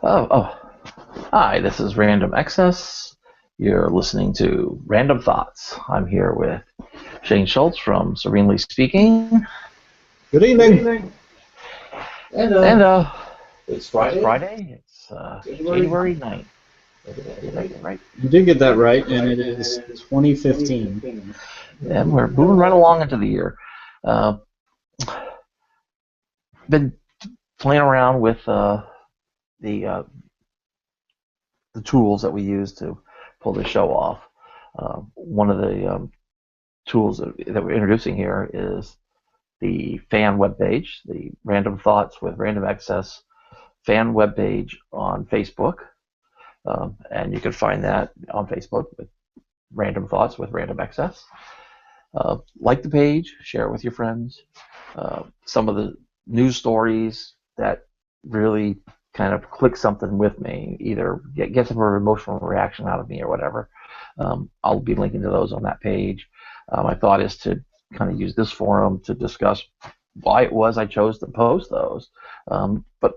Oh. Hi, this is Random Access. You're listening to Random Thoughts. I'm here with Shane Schultz from Serenely Speaking. Good Good evening. evening. And And it's it's Friday, Friday. It's January. January 9th. Did I get that Did I right? get it right? You did get that right, and it is 2015. And we're moving right along into the year. Uh, been playing around with the uh, the tools that we use to pull the show off. One of the tools that we're introducing here is the fan webpage, the Random Thoughts with Random Access fan webpage on Facebook. And you can find that on Facebook with Random Thoughts with Random Access. Like the page, share it with your friends. Some of the news stories that really kind of click something with me, either get some sort of emotional reaction out of me or whatever. I'll be linking to those on that page. My thought is to kind of use this forum to discuss why it was I chose to post those. But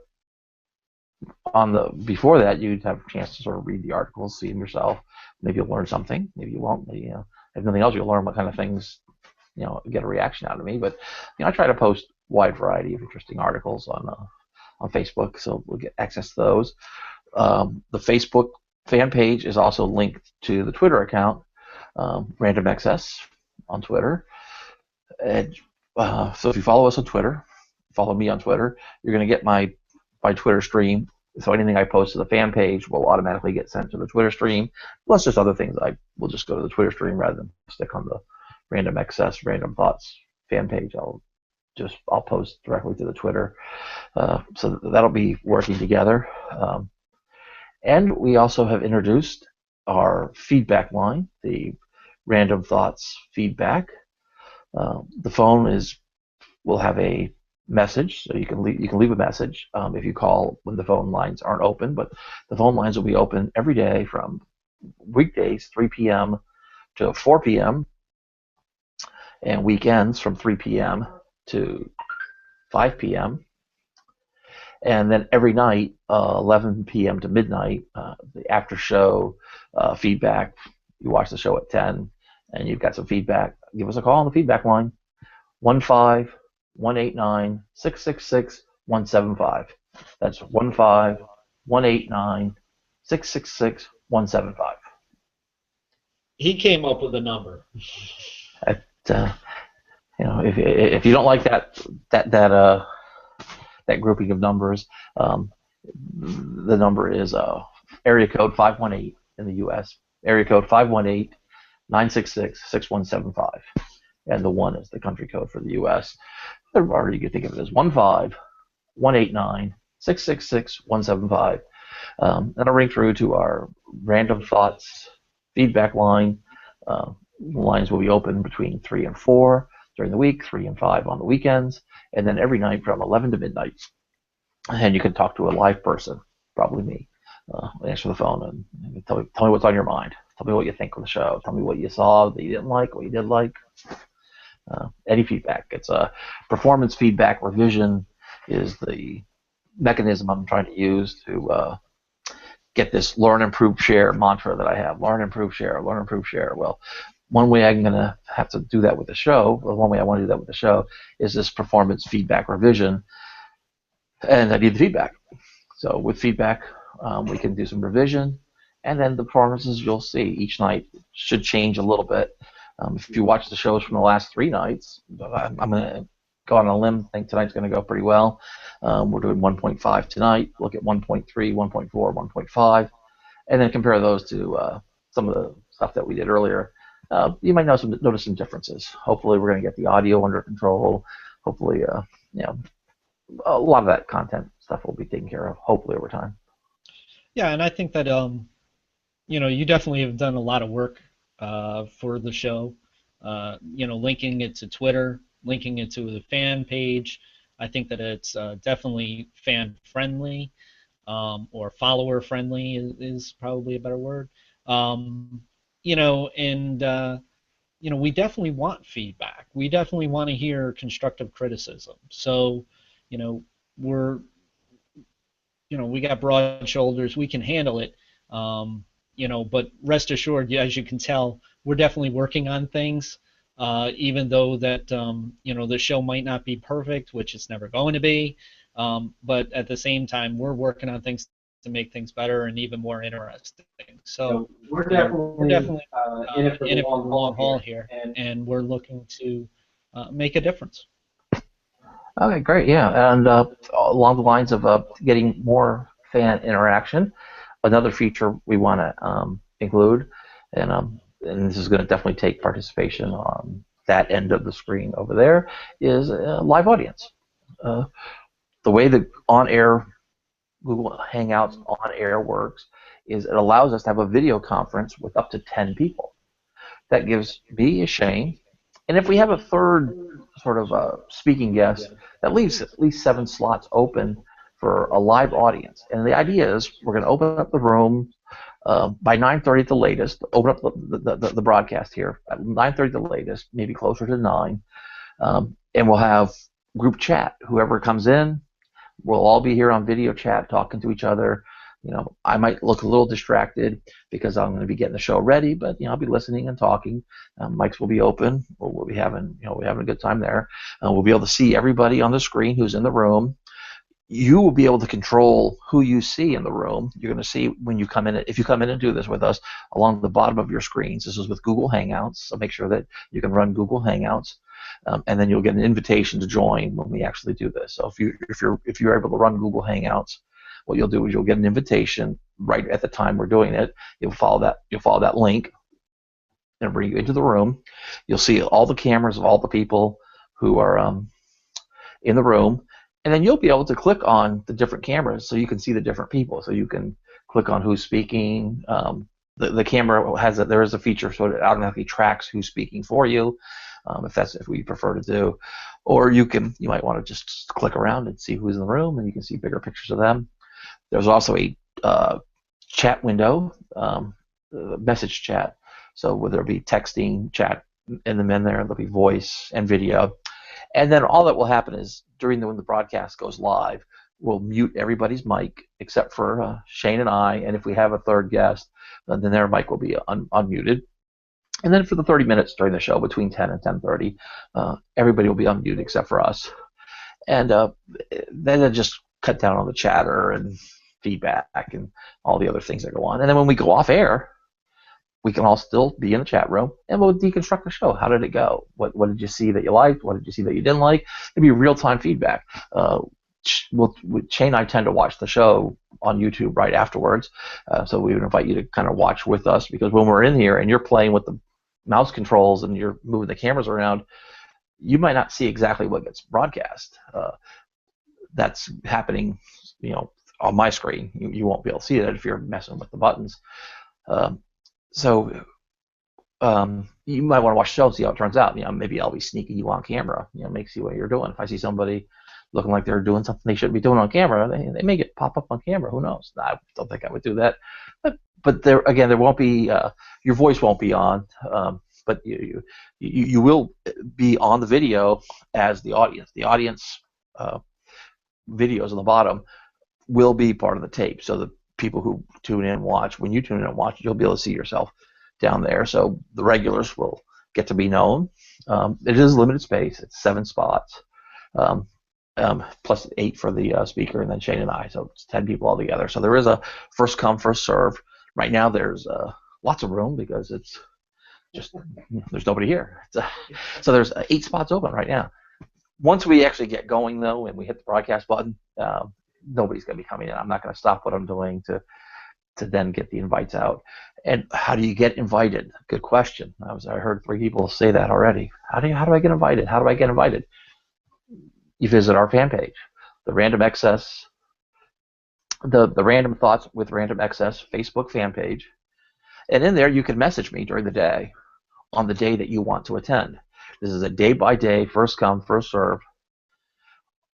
on the before that, you'd have a chance to sort of read the articles, see them yourself. Maybe you'll learn something. Maybe you won't. If nothing else, you'll learn what kind of things get a reaction out of me. But I try to post a wide variety of interesting articles on Facebook, so we'll get access to those. The Facebook fan page is also linked to the Twitter account, Random Access on Twitter. And so if you follow us on Twitter, follow me on Twitter, you're going to get my Twitter stream. So anything I post to the fan page will automatically get sent to the Twitter stream. Plus just other things I will just go to the Twitter stream rather than stick on the Random Access, Random Thoughts fan page. I'll post directly to the Twitter. So that'll be working together. And we also have introduced our feedback line, the Random Thoughts feedback. The phone will have a message, so you can leave a message if you call when the phone lines aren't open. But the phone lines will be open every day from weekdays 3 p.m. to 4 p.m. and weekends from 3 p.m. to 5 p.m. And then every night, 11 p.m. to midnight, the after show feedback. You watch the show at 10 and you've got some feedback. Give us a call on the feedback line, 15189 666 175. That's 15189 666 175. He came up with a number. Uh, if you don't like that that grouping of numbers, the number is area code 518 in the U.S. Area code 518-966-6175, and the one is the country code for the U.S. Or you can think of it as 15189 666 175. That'll ring through to our Random Thoughts feedback line. Lines will be open between 3 and 4 during the week, 3 and 5 on the weekends, and then every night from 11 to midnight. And you can talk to a live person, probably me. Answer the phone and tell me what's on your mind. Tell me what you think of the show. Tell me what you saw that you didn't like, what you did like. Any feedback. It's a performance feedback revision is the mechanism I'm trying to use to get this learn, improve, share mantra that I have. Learn, improve, share. Learn, improve, share. Well, one way I'm going to have to do that with the show, or one way I want to do that with the show, is this performance feedback revision. And I need the feedback. So with feedback, we can do some revision, and then the performances you'll see each night should change a little bit. If you watch the shows from the last 3 nights, I'm going to go on a limb. I think tonight's going to go pretty well. We're doing 1.5 tonight. Look at 1.3, 1.4, 1.5, and then compare those to some of the stuff that we did earlier. You might notice some differences. Hopefully, we're going to get the audio under control. Hopefully, a lot of that content stuff will be taken care of, hopefully, over time. Yeah, and I think that you definitely have done a lot of work for the show. Linking it to Twitter, linking it to the fan page. I think that it's definitely fan friendly, or follower friendly is probably a better word. And we definitely want feedback. We definitely want to hear constructive criticism. So, you know, we're we got broad shoulders, we can handle it. But rest assured, as you can tell, we're definitely working on things. Even though that the show might not be perfect, which it's never going to be, but at the same time, we're working on things to make things better and even more interesting. So we're we're definitely in it for in the it for the long haul here. here, and we're looking to make a difference. Okay, great. Yeah, and along the lines of getting more fan interaction, another feature we want to include, and this is going to definitely take participation on that end of the screen over there, is live audience. The way the on-air Google Hangouts on-air works is it allows us to have a video conference with up to 10 people. That gives me, Shane, and if we have a third sort of speaking guest, that leaves at least 7 slots open for a live audience. And the idea is we're going to open up the room by 9:30 at the latest, open up the broadcast here at 9:30 at the latest, maybe closer to 9, and we'll have group chat. Whoever comes in, we'll all be here on video chat talking to each other. I might look a little distracted because I'm going to be getting the show ready, but I'll be listening and talking. Mics will be open. We'll be having a good time there. We'll be able to see everybody on the screen who's in the room. You will be able to control who you see in the room. You're going to see when you come in. If you come in and do this with us, along the bottom of your screens. This is with Google Hangouts, so make sure that you can run Google Hangouts, and then you'll get an invitation to join when we actually do this. So if you're able to run Google Hangouts, what you'll do is you'll get an invitation right at the time we're doing it. You'll follow that link, and it'll bring you into the room. You'll see all the cameras of all the people who are in the room, and then you'll be able to click on the different cameras so you can see the different people. So you can click on who's speaking. The camera there is a feature so it automatically tracks who's speaking for you, if we prefer to do, or you might want to just click around and see who's in the room, and you can see bigger pictures of them. There's also a chat window, message chat. So whether it be texting, chat, and then there'll be voice and video. And then all that will happen is when the broadcast goes live, we'll mute everybody's mic except for Shane and I, and if we have a third guest, then their mic will be unmuted. And then for the 30 minutes during the show, between 10 and 10:30, everybody will be unmuted except for us. And then it'll just cut down on the chatter and feedback and all the other things that go on. And then when we go off air, we can all still be in the chat room, and we'll deconstruct the show. How did it go? What did you see that you liked? What did you see that you didn't like? It'll be real-time feedback. Shane and I tend to watch the show on YouTube right afterwards, so we would invite you to kind of watch with us, because when we're in here and you're playing with the mouse controls and you're moving the cameras around, you might not see exactly what gets broadcast. That's happening, on my screen. You won't be able to see it if you're messing with the buttons. So you might want to watch the show and see how it turns out. Maybe I'll be sneaking you on camera. Make see what you're doing. If I see somebody looking like they're doing something they shouldn't be doing on camera, they may pop up on camera. Who knows? I don't think I would do that. But there won't be your voice won't be on. But you will be on the video as the audience. The audience videos on the bottom will be part of the tape. So the people who tune in and watch, when you tune in and watch, you'll be able to see yourself down there. So the regulars will get to be known. It is limited space. It's 7 spots, plus 8 for the speaker, and then Shane and I. So it's 10 people altogether. So there is a first come, first serve. Right now there's lots of room because it's just there's nobody here. So there's 8 spots open right now. Once we actually get going, though, and we hit the broadcast button, nobody's going to be coming in. I'm not going to stop what I'm doing to then get the invites out. And how do you get invited? Good question. I heard 3 people say that already. How do I get invited? How do I get invited? You visit our fan page, the Random Access, the Random Thoughts with Random Access Facebook fan page, and in there you can message me during the day on the day that you want to attend. This is a day-by-day, first come, first serve.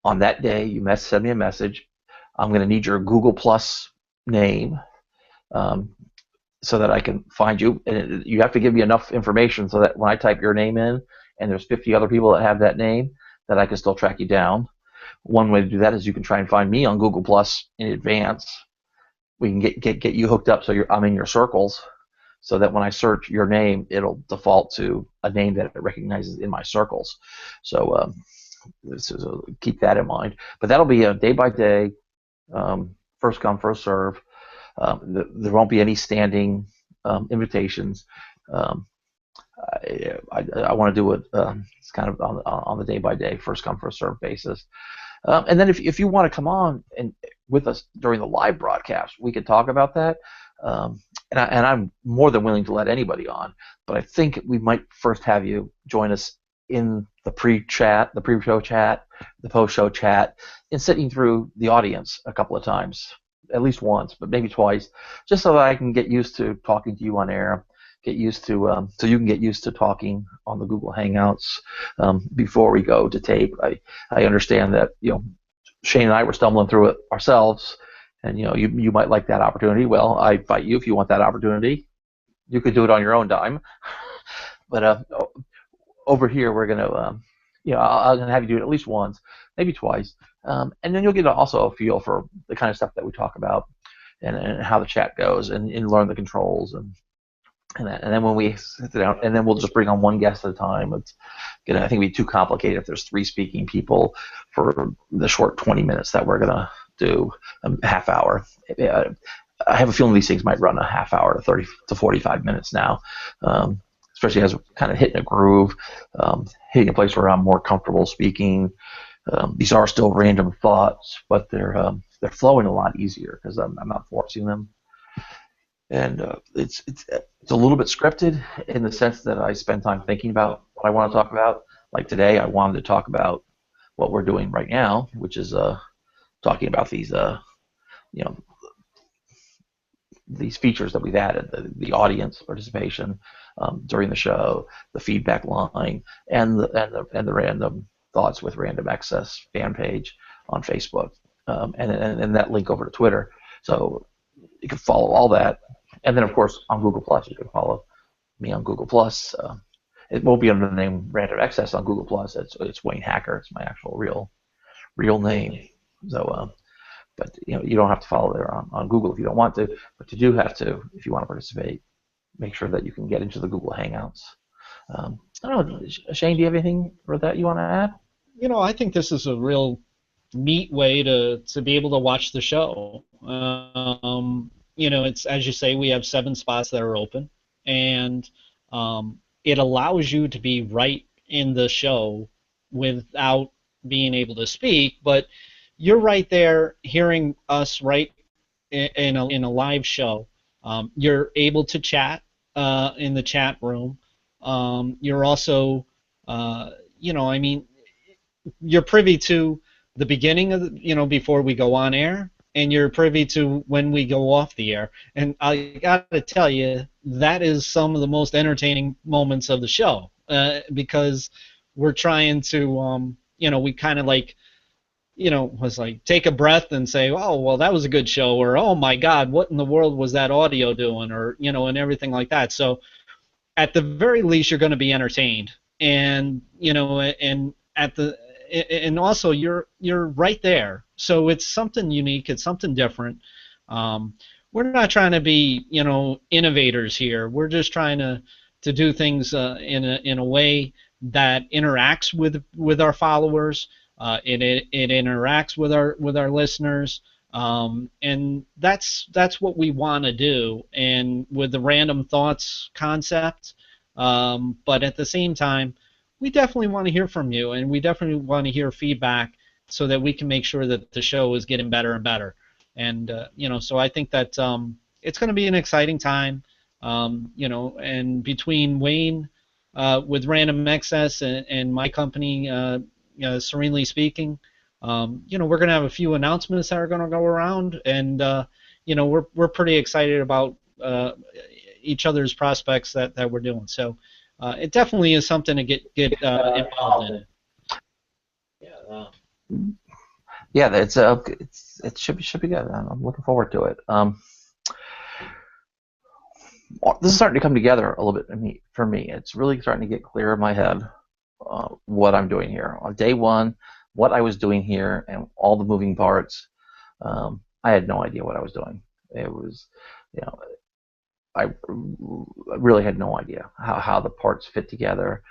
On that day, you send me a message. I'm going to need your Google Plus name so that I can find you. And you have to give me enough information so that when I type your name in and there's 50 other people that have that name, that I can still track you down. one way to do that is you can try and find me on Google Plus in advance. We can get you hooked up so I'm in your circles, so that when I search your name, it'll default to a name that it recognizes in my circles. So, so keep that in mind. But that'll be a day by day, first come, first serve. There won't be any standing invitations. I want to do it. It's kind of on the day by day, first come, first serve basis. And then if you want to come on and with us during the live broadcast, we could talk about that. And I'm more than willing to let anybody on, but I think we might first have you join us in the pre-chat, the pre-show chat, the post-show chat, and sitting through the audience a couple of times, at least once, but maybe twice, just so that I can get used to talking to you on air, get used to, so you can get used to talking on the Google Hangouts before we go to tape. I understand that, Shane and I were stumbling through it ourselves, and you might like that opportunity. Well, I invite you, if you want that opportunity. You could do it on your own dime, but over here we're gonna, I'm gonna have you do it at least once, maybe twice, and then you'll get also a feel for the kind of stuff that we talk about, and how the chat goes, and learn the controls, and then when we sit down, and then we'll just bring on one guest at a time. It's gonna, I think, be too complicated if there's 3 speaking people for the short 20 minutes that we're gonna do, a half hour. I have a feeling these things might run a half hour to 30 to 45 minutes now, especially as we're kind of hitting a groove, hitting a place where I'm more comfortable speaking. These are still random thoughts, but they're flowing a lot easier because I'm not forcing them. And it's a little bit scripted in the sense that I spend time thinking about what I want to talk about. Like today, I wanted to talk about what we're doing right now, which is talking about these these features that we've added, the audience participation during the show, the feedback line, and the random thoughts with random access fan page on Facebook, and that link over to Twitter. So you can follow all that. And then, of course, on Google Plus, you can follow me on Google Plus. It won't be under the name Random Access on Google Plus. It's Wayne Hacker. It's my actual real name. So, but you don't have to follow there on Google if you don't want to. But you do have to if you want to participate. Make sure that you can get into the Google Hangouts. I don't know, Shane. Do you have anything for that you want to add? I think this is a real neat way to be able to watch the show. It's, as you say, we have 7 spots that are open, and it allows you to be right in the show without being able to speak, but you're right there hearing us right in a live show. You're able to chat in the chat room. You're also, you're privy to the beginning of before we go on air, and you're privy to when we go off the air. And I got to tell you, that is some of the most entertaining moments of the show, because we're trying to, we kind of was like take a breath and say, oh, well, that was a good show, or oh my God, what in the world was that audio doing, or and everything like that. So at the very least, you're going to be entertained, and and also you're right there. So it's something unique. It's something different. We're not trying to be innovators here. We're just trying to do things in a way that interacts with our followers. It interacts with our listeners, and that's what we want to do. And with the random thoughts concept, but at the same time, we definitely want to hear from you, and we definitely want to hear feedback so that we can make sure that the show is getting better and better. And so I think that it's going to be an exciting time. And between Wayne with Random Access and my company, Serenely Speaking, we're going to have a few announcements that are going to go around, and we're pretty excited about each other's prospects that we're doing. So it definitely is something to get involved in. Yeah, it should be good. I'm looking forward to it. This is starting to come together a little bit for me. It's really starting to get clear in my head what I'm doing here. On day one, what I was doing here and all the moving parts, I had no idea what I was doing. It was, you know, I really had no idea how the parts fit together.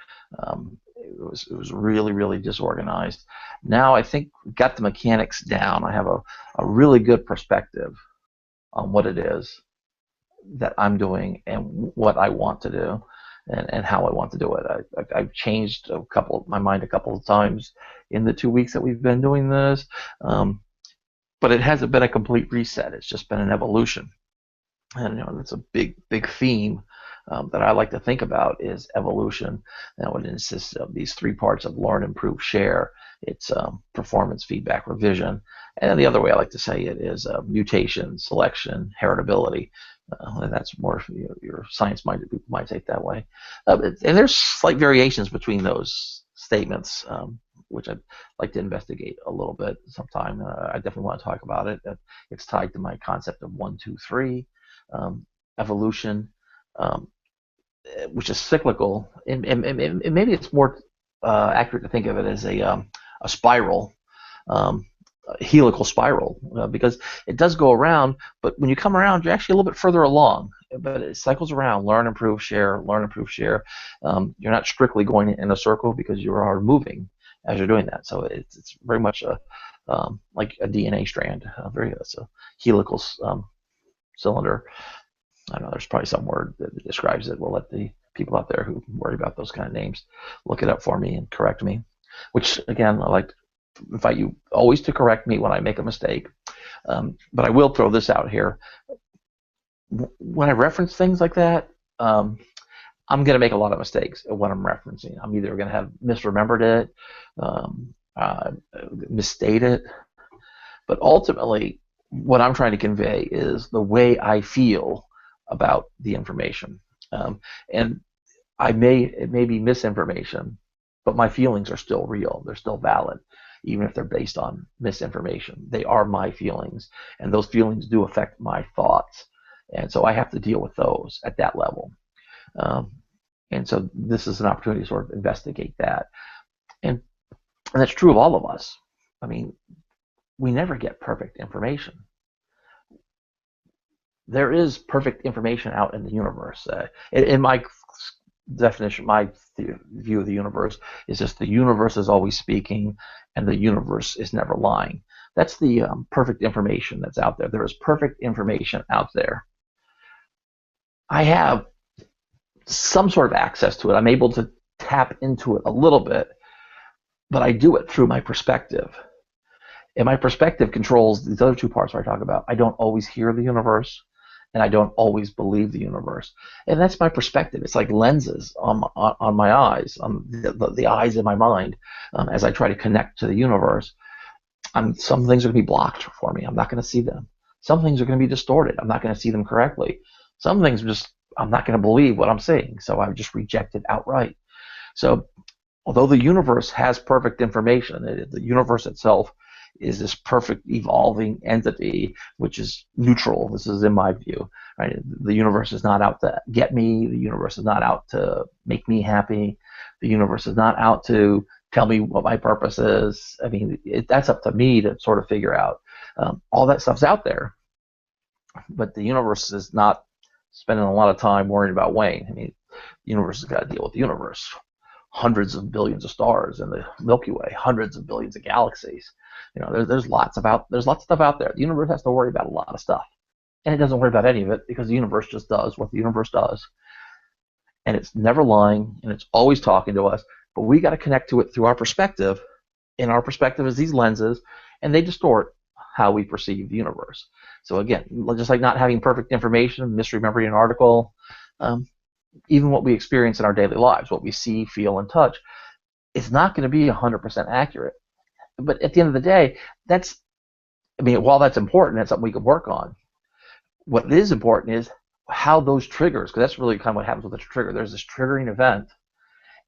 It was really, really disorganized. Now I think we've got the mechanics down. I have a really good perspective on what it is that I'm doing and what I want to do and how I want to do it. I've changed my mind a couple of times in the 2 weeks that we've been doing this, but it hasn't been a complete reset. It's just been an evolution. And that's a big theme that I like to think about is evolution. Now it consists of these 3 parts of learn, improve, share. It's performance, feedback, revision. And then the other way I like to say it is mutation, selection, heritability. And that's more your science-minded people might take that way. And there's slight variations between those statements, which I'd like to investigate a little bit sometime. I definitely want to talk about it. It's tied to my concept of 1, 2, 3. Evolution, which is cyclical, and maybe it's more accurate to think of it as a spiral, a helical spiral, because it does go around, but when you come around, you're actually a little bit further along. But it cycles around: learn, improve, share. Learn, improve, share. You're not strictly going in a circle because you are moving as you're doing that. So it's very much like a DNA strand. It's a helical cylinder. I don't know, there's probably some word that describes it. We'll let the people out there who worry about those kind of names look it up for me and correct me, which, again, I like to invite you always to correct me when I make a mistake. But I will throw this out here. When I reference things like that, I'm going to make a lot of mistakes when I'm referencing. I'm either going to have misremembered it, misstate it, but ultimately, what I'm trying to convey is the way I feel about the information. And it may be misinformation, but my feelings are still real. They're still valid, even if they're based on misinformation. They are my feelings, and those feelings do affect my thoughts. And so I have to deal with those at that level. And so this is an opportunity to sort of investigate that. And that's true of all of us. I mean, we never get perfect information. There is perfect information out in the universe. In my definition, my view of the universe is just the universe is always speaking and the universe is never lying. That's the perfect information that's out there. There is perfect information out there. I have some sort of access to it. I'm able to tap into it a little bit, but I do it through my perspective. And my perspective controls these other 2 parts where I talk about. I don't always hear the universe, and I don't always believe the universe. And that's my perspective. It's like lenses on my eyes, on the eyes in my mind, as I try to connect to the universe. Some things are going to be blocked for me. I'm not going to see them. Some things are going to be distorted. I'm not going to see them correctly. Some things I'm not going to believe what I'm seeing, so I just reject it outright. So although the universe has perfect information, the universe itself is this perfect evolving entity which is neutral. This is in my view, right? The universe is not out to get me. The universe is not out to make me happy. The universe is not out to tell me what my purpose is. I mean, that's up to me to sort of figure out. All that stuff's out there, but the universe is not spending a lot of time worrying about Wayne. I mean, the universe has got to deal with the universe. Hundreds of billions of stars in the Milky Way, hundreds of billions of galaxies. There's lots of stuff out there. The universe has to worry about a lot of stuff, and it doesn't worry about any of it because the universe just does what the universe does, and it's never lying, and it's always talking to us. But we got to connect to it through our perspective, and our perspective is these lenses, and they distort how we perceive the universe. So again, just like not having perfect information, misremembering an article, even what we experience in our daily lives, what we see, feel, and touch, it's not going to be 100% accurate. But at the end of the day, while that's important, that's something we can work on. What is important is how those triggers, because that's really kind of what happens with a trigger. There's this triggering event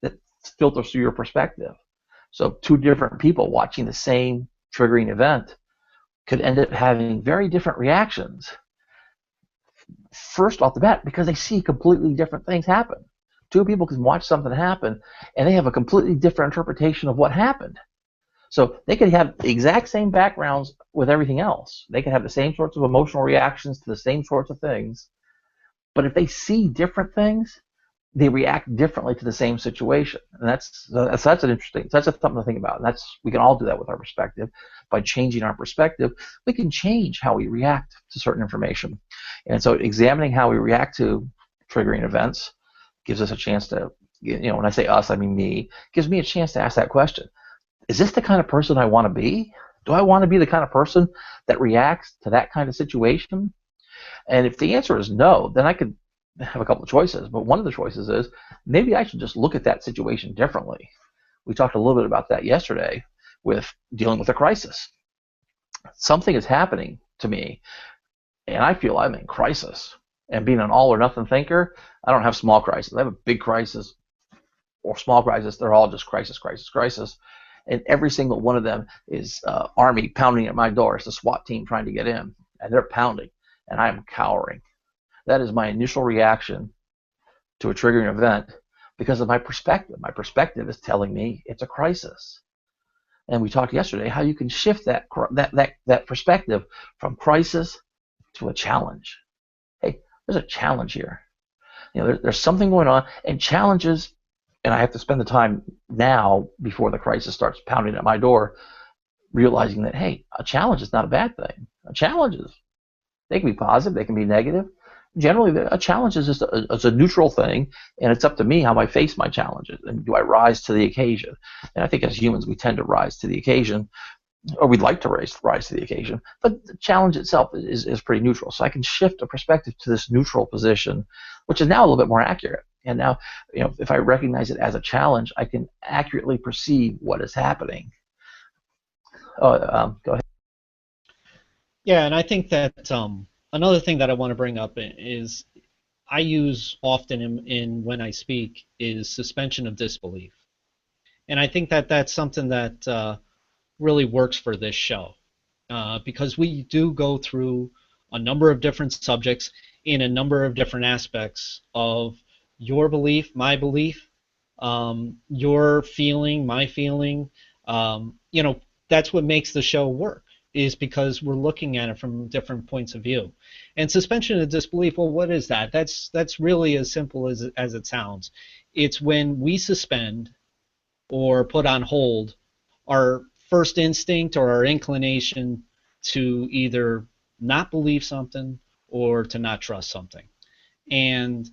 that filters through your perspective. So 2 different people watching the same triggering event could end up having very different reactions first off the bat because they see completely different things happen. 2 people can watch something happen and they have a completely different interpretation of what happened. So they could have the exact same backgrounds with everything else. They could have the same sorts of emotional reactions to the same sorts of things. But if they see different things, they react differently to the same situation, and that's an interesting. That's something to think about. And we can all do that with our perspective. By changing our perspective, we can change how we react to certain information. And so, examining how we react to triggering events gives us a chance to, when I say us, I mean me. Gives me a chance to ask that question: is this the kind of person I want to be? Do I want to be the kind of person that reacts to that kind of situation? And if the answer is no, then I could have a couple of choices, but one of the choices is maybe I should just look at that situation differently. We talked a little bit about that yesterday with dealing with a crisis. Something is happening to me, and I feel I'm in crisis. And being an all or nothing thinker, I don't have small crises. I have a big crisis or small crisis. They're all just crisis, crisis, crisis. And every single one of them is Army pounding at my door. It's a SWAT team trying to get in, and they're pounding, and I am cowering. That is my initial reaction to a triggering event because of my perspective. My perspective is telling me it's a crisis. And we talked yesterday how you can shift that perspective from crisis to a challenge. Hey, there's a challenge here. There's something going on, and challenges, and I have to spend the time now before the crisis starts pounding at my door, realizing that, hey, a challenge is not a bad thing. Challenges, they can be positive, they can be negative. Generally, a challenge is just a neutral thing, and it's up to me how I face my challenges, and do I rise to the occasion? And I think as humans, we tend to rise to the occasion, or we'd like to rise to the occasion, but the challenge itself is pretty neutral. So I can shift a perspective to this neutral position, which is now a little bit more accurate. And now, if I recognize it as a challenge, I can accurately perceive what is happening. Go ahead. Yeah, and I think that another thing that I want to bring up is I use often in when I speak is suspension of disbelief. And I think that that's something that really works for this show because we do go through a number of different subjects in a number of different aspects of your belief, my belief, your feeling, my feeling. That's what makes the show work, is because we're looking at it from different points of view. And suspension of disbelief, well, what is that? That's really as simple as it sounds. It's when we suspend or put on hold our first instinct or our inclination to either not believe something or to not trust something. And,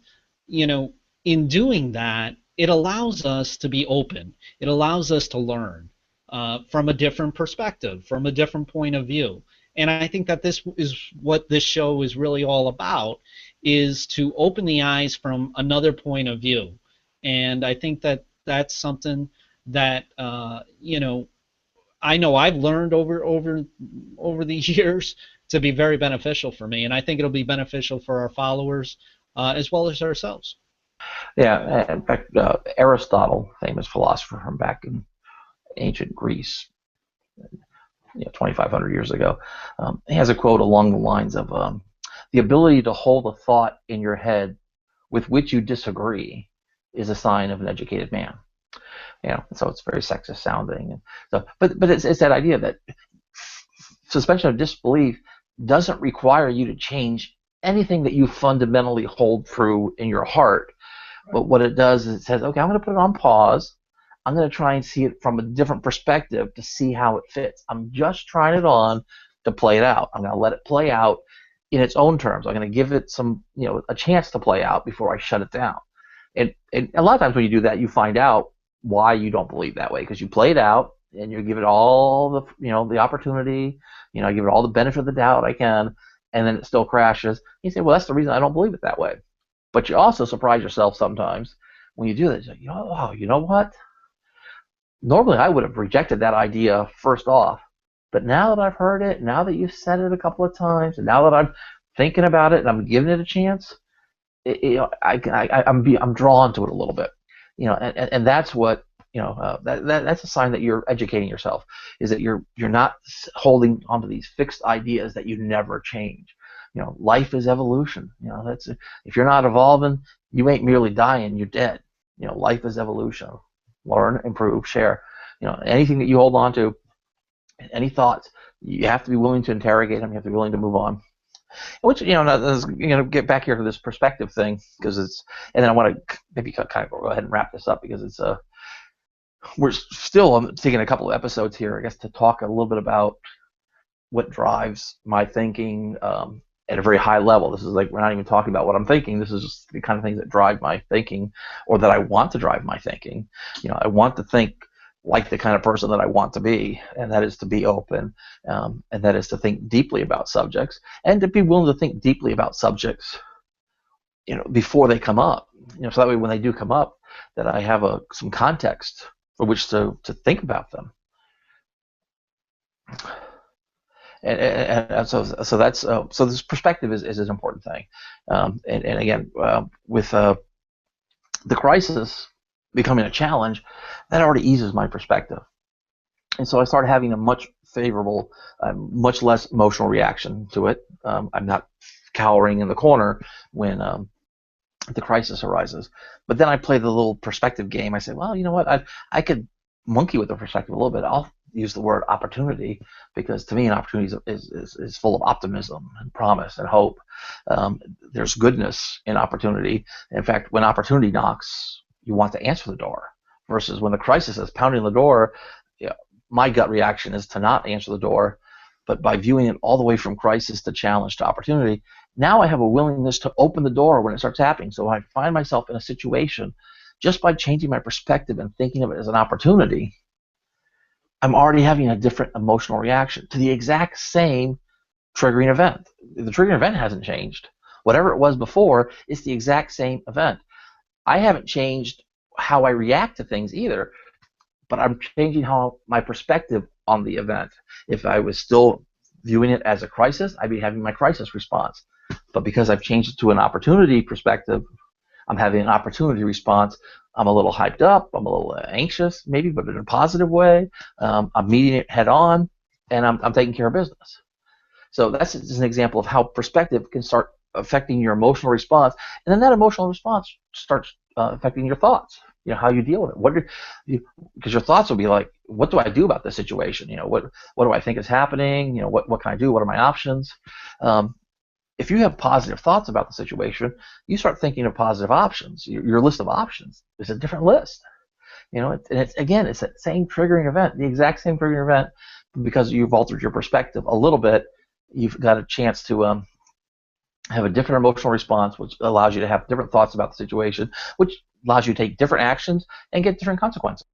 in doing that, it allows us to be open. It allows us to learn from a different perspective, from a different point of view. And I think that this is what this show is really all about, is to open the eyes from another point of view. And I think that that's something that, I know I've learned over the years to be very beneficial for me. And I think it'll be beneficial for our followers as well as ourselves. Yeah, in fact, Aristotle, famous philosopher from back in ancient Greece, 2,500 years ago, he has a quote along the lines of, the ability to hold a thought in your head with which you disagree is a sign of an educated man. So it's very sexist sounding. And so, but it's that idea that suspension of disbelief doesn't require you to change anything that you fundamentally hold true in your heart. But what it does is it says, okay, I'm going to put it on pause. I'm going to try and see it from a different perspective to see how it fits. I'm just trying it on to play it out. I'm going to let it play out in its own terms. I'm going to give it some, a chance to play out before I shut it down. And a lot of times when you do that, you find out why you don't believe that way, because you play it out and you give it all the, the opportunity, I give it all the benefit of the doubt I can, and then it still crashes. You say, well, that's the reason I don't believe it that way. But you also surprise yourself sometimes when you do that. You say, oh, you know what? Normally I would have rejected that idea first off, but now that I've heard it, now that you've said it a couple of times, and now that I'm thinking about it and I'm giving it a chance, I'm drawn to it a little bit, and that's what, that's a sign that you're educating yourself, is that you're not holding onto these fixed ideas that you never change. Life is evolution. That's, if you're not evolving, you ain't merely dying, you're dead. Life is evolution. Learn, improve, share. Anything that you hold on to Any thoughts, you have to be willing to interrogate them. You have to be willing to move on. Which, get back here to this perspective thing, because and then I want to maybe kind of go ahead and wrap this up, because we're still taking a couple of episodes here, I guess, to talk a little bit about what drives my thinking at a very high level. This is like, we're not even talking about what I'm thinking. This is just the kind of things that drive my thinking, or that I want to drive my thinking. I want to think like the kind of person that I want to be, and that is to be open, and that is to think deeply about subjects, and to be willing to think deeply about subjects, before they come up. So that way, when they do come up, that I have some context for which to think about them. And so that's so this perspective is an important thing. And again, with the crisis becoming a challenge, that already eases my perspective. And so I started having a much favorable, much less emotional reaction to it. I'm not cowering in the corner when the crisis arises. But then I play the little perspective game. I say, well, you know what? I could monkey with the perspective a little bit. I'll use the word opportunity, because to me, an opportunity is full of optimism and promise and hope. There's goodness in opportunity. In fact, when opportunity knocks, you want to answer the door, versus when the crisis is pounding the door. My gut reaction is to not answer the door, but by viewing it all the way from crisis to challenge to opportunity, now I have a willingness to open the door when it starts happening. So when I find myself in a situation, just by changing my perspective and thinking of it as an opportunity, I'm already having a different emotional reaction to the exact same triggering event. The triggering event hasn't changed. Whatever it was before, it's the exact same event. I haven't changed how I react to things either, but I'm changing how my perspective on the event. If I was still viewing it as a crisis, I'd be having my crisis response. But because I've changed it to an opportunity perspective, I'm having an opportunity response. I'm a little hyped up. I'm a little anxious, maybe, but in a positive way. I'm meeting it head on, and I'm taking care of business. So that's just an example of how perspective can start affecting your emotional response, and then that emotional response starts affecting your thoughts. How you deal with it. Because your thoughts will be like, what do I do about this situation? What do I think is happening? What can I do? What are my options? If you have positive thoughts about the situation, you start thinking of positive options. Your list of options is a different list. And it's that same triggering event, the exact same triggering event, because you've altered your perspective a little bit. You've got a chance to have a different emotional response, which allows you to have different thoughts about the situation, which allows you to take different actions and get different consequences.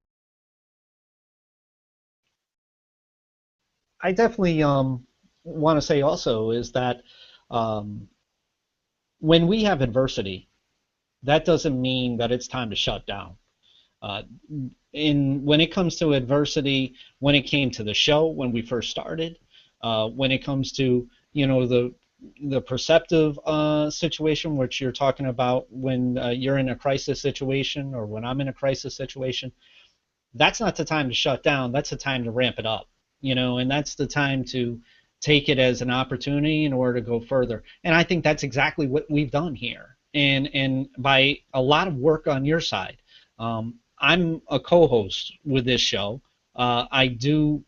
I definitely want to say also is that when we have adversity, that doesn't mean that it's time to shut down. When it comes to adversity, when it came to the show, when we first started, when it comes to the perceptive situation, which you're talking about when you're in a crisis situation, or when I'm in a crisis situation, that's not the time to shut down. That's the time to ramp it up, and that's the time to take it as an opportunity in order to go further. And I think that's exactly what we've done here. And by a lot of work on your side, I'm a co-host with this show. I do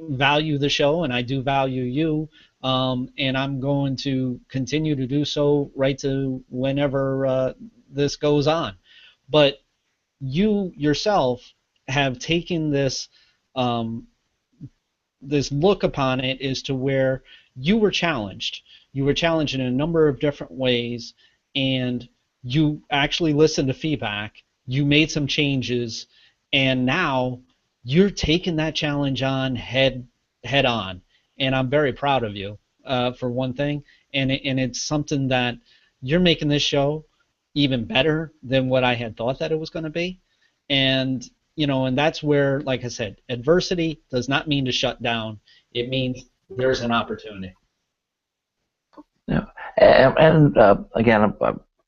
value the show, and I do value you. And I'm going to continue to do so right to whenever this goes on. But you yourself have taken this this look upon it as to where you were challenged. You were challenged in a number of different ways, and you actually listened to feedback. You made some changes, and now you're taking that challenge on head on. And I'm very proud of you, for one thing. And it's something that you're making this show even better than what I had thought that it was going to be. And and that's where, like I said, adversity does not mean to shut down. It means there's an opportunity. Yeah, and again,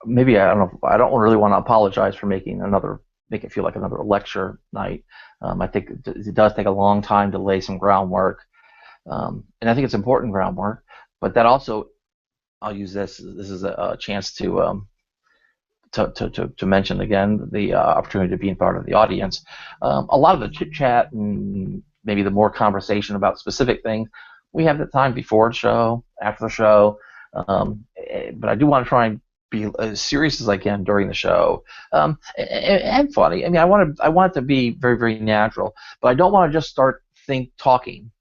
maybe I don't know. I don't really want to apologize for make it feel like another lecture night. I think it does take a long time to lay some groundwork. And I think it's important groundwork, but that also, I'll use this is a chance to mention again the opportunity to be in part of the audience. A lot of the chit chat and maybe the more conversation about specific things, we have the time before the show, after the show. But I do want to try and be as serious as I can during the show, and funny. I mean, I want it to be very, very natural, but I don't want to just start talking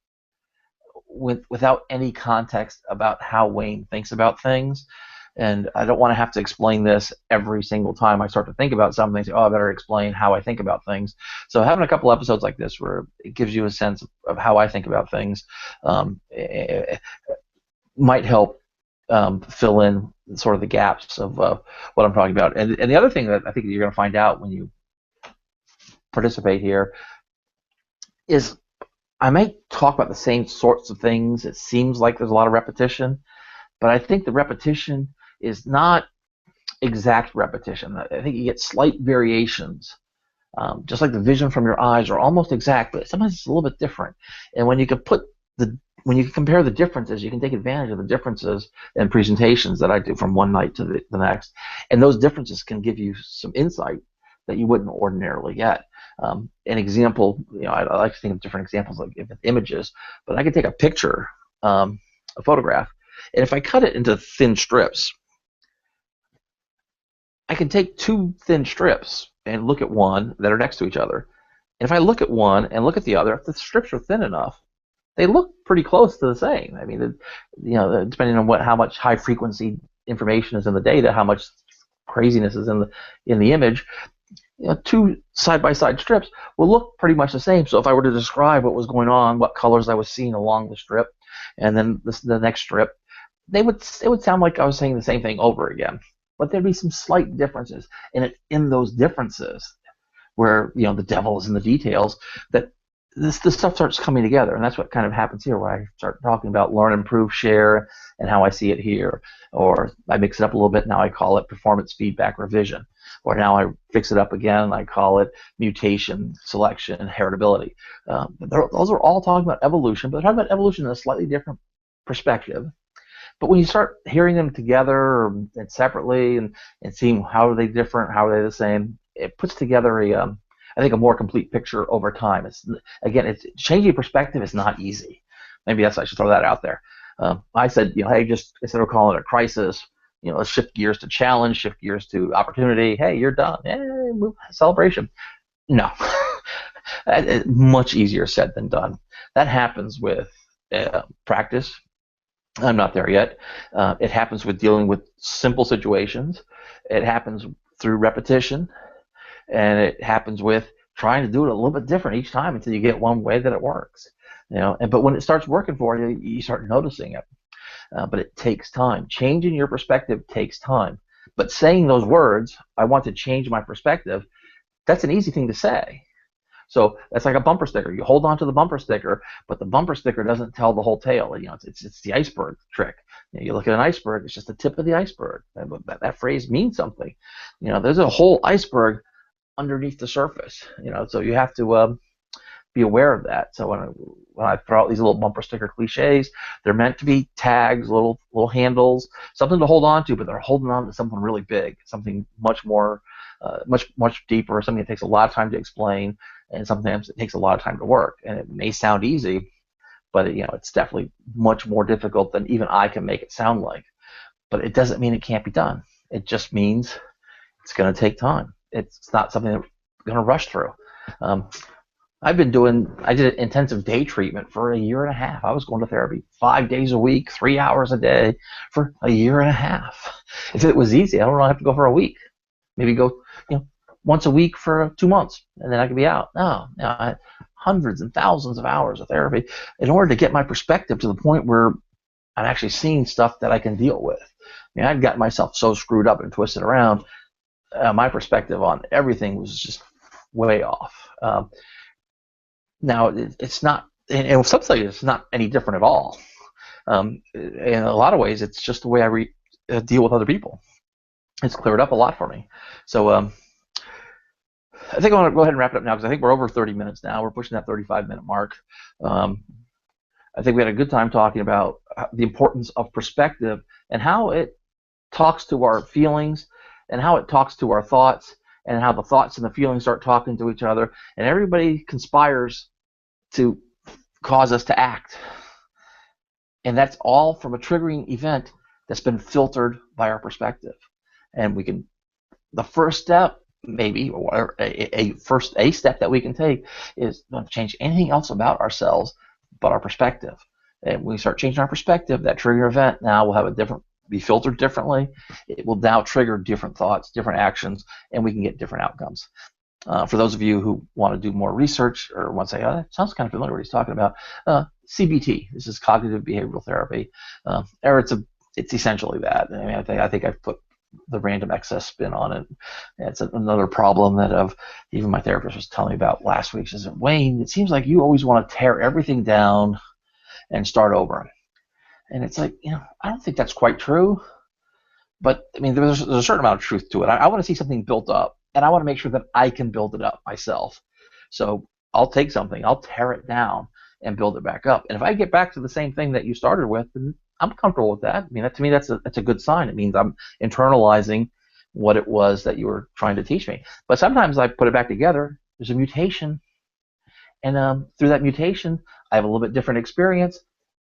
without any context about how Wayne thinks about things. And I don't want to have to explain this every single time I start to think about something. Say, oh, I better explain how I think about things. So having a couple episodes like this where it gives you a sense of how I think about things might help fill in sort of the gaps of what I'm talking about. And the other thing that I think you're going to find out when you participate here is I might talk about the same sorts of things. It seems like there's a lot of repetition, but I think the repetition is not exact repetition. I think you get slight variations. Just like the vision from your eyes are almost exact, but sometimes it's a little bit different. And when you can compare the differences, you can take advantage of the differences in presentations that I do from one night to the next. And those differences can give you some insight that you wouldn't ordinarily get. An example, I like to think of different examples like images, but I could take a picture, a photograph, and if I cut it into thin strips, I can take two thin strips and look at one that are next to each other. And if I look at one and look at the other, if the strips are thin enough, they look pretty close to the same. I mean, depending on how much high frequency information is in the data, how much craziness is in the image, two side-by-side strips will look pretty much the same. So if I were to describe what was going on, what colors I was seeing along the strip, and then the next strip, it would sound like I was saying the same thing over again. But there'd be some slight differences, and it's in those differences where the devil is in the details that this stuff starts coming together, and that's what kind of happens here, where I start talking about learn, improve, share, and how I see it here. Or I mix it up a little bit. Now I call it performance feedback revision. Or now I fix it up again. I call it mutation, selection, and heritability. Those are all talking about evolution, but they're talking about evolution in a slightly different perspective. But when you start hearing them together and separately and seeing how are they different, how are they the same, it puts together I think a more complete picture over time. It's changing perspective is not easy. Maybe I should throw that out there. I said, hey, just instead of calling it a crisis, let's shift gears to challenge, shift gears to opportunity. Hey, you're done. Hey, celebration. No, much easier said than done. That happens with practice. I'm not there yet. It happens with dealing with simple situations. It happens through repetition. And it happens with trying to do it a little bit different each time until you get one way that it works. But when it starts working for you, you start noticing it. But it takes time. Changing your perspective takes time. But saying those words, I want to change my perspective, that's an easy thing to say. So that's like a bumper sticker. You hold on to the bumper sticker, but the bumper sticker doesn't tell the whole tale. It's the iceberg trick. You look at an iceberg, it's just the tip of the iceberg. That phrase means something. There's a whole iceberg underneath the surface, so you have to be aware of that. So when I throw out these little bumper sticker cliches, they're meant to be tags, little handles, something to hold on to, but they're holding on to something really big, something much more, much deeper, something that takes a lot of time to explain, and sometimes it takes a lot of time to work. And it may sound easy, but it's definitely much more difficult than even I can make it sound like. But it doesn't mean it can't be done. It just means it's going to take time. It's not something that we're going to rush through. I did intensive day treatment for a year and a half. I was going to therapy 5 days a week, 3 hours a day for a year and a half. If it was easy, I don't have to go for a week. Maybe go, once a week for 2 months, and then I could be out. No, I had hundreds and thousands of hours of therapy in order to get my perspective to the point where I'm actually seeing stuff that I can deal with. I'd gotten myself so screwed up and twisted around. My perspective on everything was just way off. Now, it's not, and with some studies, it's not any different at all. In a lot of ways, it's just the way I deal with other people. It's cleared up a lot for me. So I think I want to go ahead and wrap it up now because I think we're over 30 minutes now. We're pushing that 35-minute mark. I think we had a good time talking about the importance of perspective and how it talks to our feelings and how it talks to our thoughts and how the thoughts and the feelings start talking to each other, and everybody conspires to cause us to act. And that's all from a triggering event that's been filtered by our perspective. And the first step, maybe, or a step that we can take is not to change anything else about ourselves but our perspective. And when we start changing our perspective, that trigger event now will have be filtered differently. It will now trigger different thoughts, different actions, and we can get different outcomes. For those of you who want to do more research or want to say, oh, that sounds kind of familiar what he's talking about, CBT, this is cognitive behavioral therapy, or it's essentially that. I mean, I think I've put the random access spin on it. It's another problem that even my therapist was telling me about last week. She said, Wayne, it seems like you always want to tear everything down and start over. And it's like, I don't think that's quite true. But I mean, there's a certain amount of truth to it. I want to see something built up, and I want to make sure that I can build it up myself. So I'll take something, I'll tear it down and build it back up. And if I get back to the same thing that you started with, then I'm comfortable with that. I mean, to me, that's a good sign. It means I'm internalizing what it was that you were trying to teach me. But sometimes I put it back together. There's a mutation, and through that mutation, I have a little bit different experience,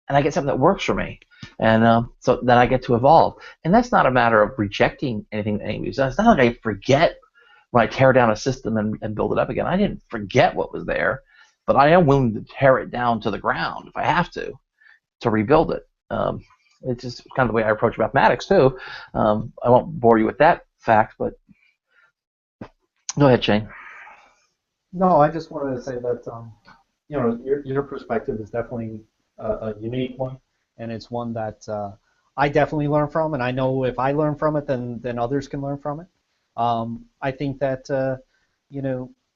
and I get something that works for me. And so then I get to evolve. And that's not a matter of rejecting anything that anybody's done. It's not like I forget when I tear down a system and build it up again. I didn't forget what was there, but I am willing to tear it down to the ground if I have to rebuild it. It's just kind of the way I approach mathematics too. I won't bore you with that fact, but go ahead, Shane. No, I just wanted to say that your perspective is definitely a unique one, and it's one that I definitely learn from, and I know if I learn from it, then others can learn from it. I think that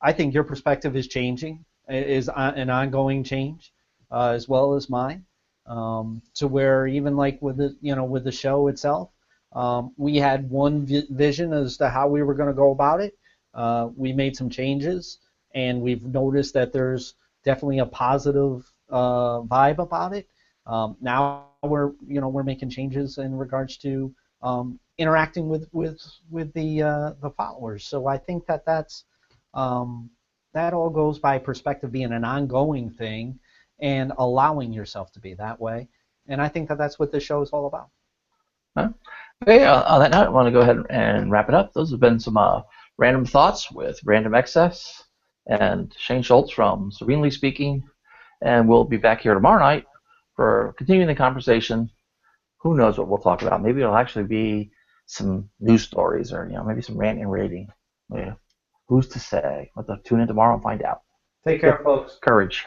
I think your perspective is changing, is an ongoing change, as well as mine. To where even like with the show itself, we had one vision as to how we were going to go about it. We made some changes, and we've noticed that there's definitely a positive vibe about it. Now we're making changes in regards to interacting with the followers. So I think that's that all goes by perspective being an ongoing thing, and allowing yourself to be that way. And I think that's what this show is all about. Okay, on that note, I want to go ahead and wrap it up. Those have been some random thoughts with Random Access and Shane Schultz from Serenely Speaking. And we'll be back here tomorrow night for continuing the conversation. Who knows what we'll talk about? Maybe it'll actually be some news stories, or maybe some rant and raving. Yeah. Who's to say? We'll have to tune in tomorrow and find out. Take care, folks. Courage.